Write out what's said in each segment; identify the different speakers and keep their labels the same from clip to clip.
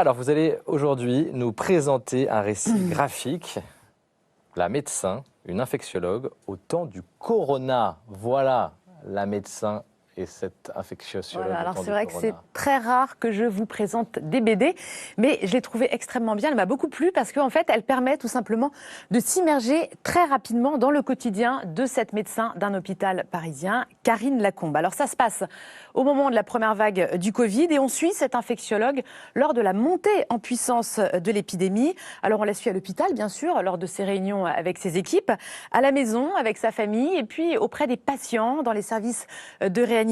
Speaker 1: Alors, vous allez aujourd'hui nous présenter un récit graphique. La médecin, une infectiologue, au temps du corona. Voilà la médecin et cette infectiologue
Speaker 2: Voilà,
Speaker 1: au
Speaker 2: alors
Speaker 1: temps
Speaker 2: c'est
Speaker 1: du
Speaker 2: vrai que c'est
Speaker 1: corona.
Speaker 2: très rare que je vous présente des BD, mais je l'ai trouvée extrêmement bien. Elle m'a beaucoup plu parce qu'en fait, elle permet tout simplement de s'immerger très rapidement dans le quotidien de cette médecin d'un hôpital parisien, Karine Lacombe. Alors ça se passe au moment de la première vague du Covid et on suit cette infectiologue lors de la montée en puissance de l'épidémie. Alors on la suit à l'hôpital, bien sûr, lors de ses réunions avec ses équipes, à la maison, avec sa famille et puis auprès des patients dans les services de réanimation,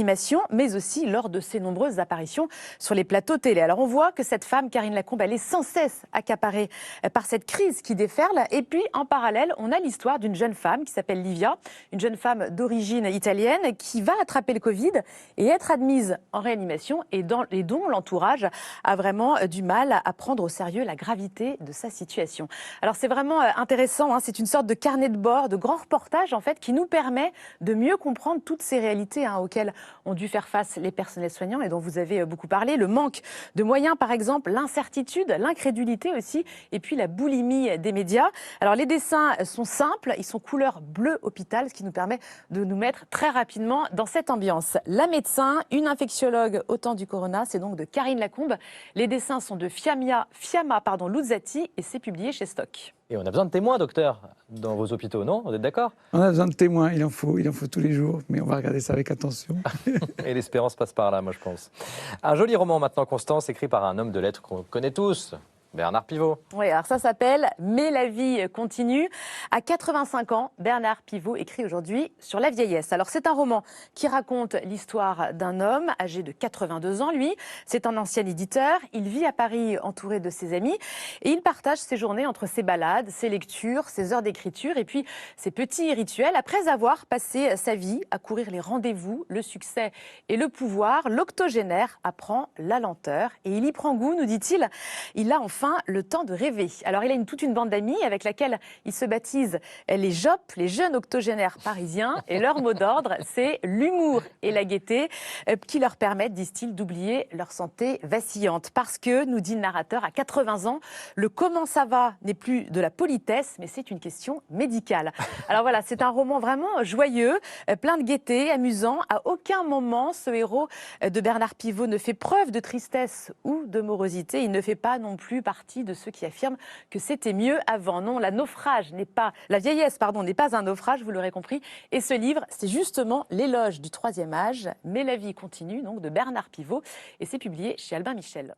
Speaker 2: mais aussi lors de ses nombreuses apparitions sur les plateaux télé. Alors on voit que cette femme, Karine Lacombe, elle est sans cesse accaparée par cette crise qui déferle. Et puis en parallèle, on a l'histoire d'une jeune femme qui s'appelle Livia, une jeune femme d'origine italienne qui va attraper le Covid et être admise en réanimation et dont l'entourage a vraiment du mal à prendre au sérieux la gravité de sa situation. Alors c'est vraiment intéressant, hein, c'est une sorte de carnet de bord, de grand reportage en fait qui nous permet de mieux comprendre toutes ces réalités auxquels ont dû faire face les personnels soignants et dont vous avez beaucoup parlé. Le manque de moyens, par exemple, l'incertitude, l'incrédulité aussi, et puis la boulimie des médias. Alors, les dessins sont simples, ils sont couleur bleu hôpital, ce qui nous permet de nous mettre très rapidement dans cette ambiance. La médecin, une infectiologue au temps du corona, c'est donc de Karine Lacombe. Les dessins sont de Fiamma Luzzati et c'est publié chez Stock.
Speaker 1: Et on a besoin de témoins, docteur, dans vos hôpitaux, non? Vous êtes d'accord?
Speaker 3: On a besoin de témoins, il en faut tous les jours, mais on va regarder ça avec attention.
Speaker 1: Et l'espérance passe par là, moi je pense. Un joli roman maintenant, Constance, écrit par un homme de lettres qu'on connaît tous, Bernard Pivot.
Speaker 2: Oui, alors ça s'appelle « Mais la vie continue ». À 85 ans, Bernard Pivot écrit aujourd'hui sur la vieillesse. Alors c'est un roman qui raconte l'histoire d'un homme âgé de 82 ans, lui. C'est un ancien éditeur, il vit à Paris entouré de ses amis et il partage ses journées entre ses balades, ses lectures, ses heures d'écriture et puis ses petits rituels. Après avoir passé sa vie à courir les rendez-vous, le succès et le pouvoir, l'octogénaire apprend la lenteur et il y prend goût, nous dit-il. Il a enfin le temps de rêver. Alors il a toute une bande d'amis avec laquelle il se baptise les JOP, les jeunes octogénaires parisiens. Et leur mot d'ordre, c'est l'humour et la gaieté qui leur permettent, disent-ils, d'oublier leur santé vacillante. Parce que, nous dit le narrateur, à 80 ans, le comment ça va n'est plus de la politesse, mais c'est une question médicale. Alors voilà, c'est un roman vraiment joyeux, plein de gaieté, amusant. À aucun moment, ce héros de Bernard Pivot ne fait preuve de tristesse ou de morosité. Il ne fait pas non plus partie de ceux qui affirment que c'était mieux avant. Non, la vieillesse n'est pas un naufrage, vous l'aurez compris. Et ce livre, c'est justement l'éloge du troisième âge, Mais la vie continue, donc de Bernard Pivot. Et c'est publié chez Albin Michel.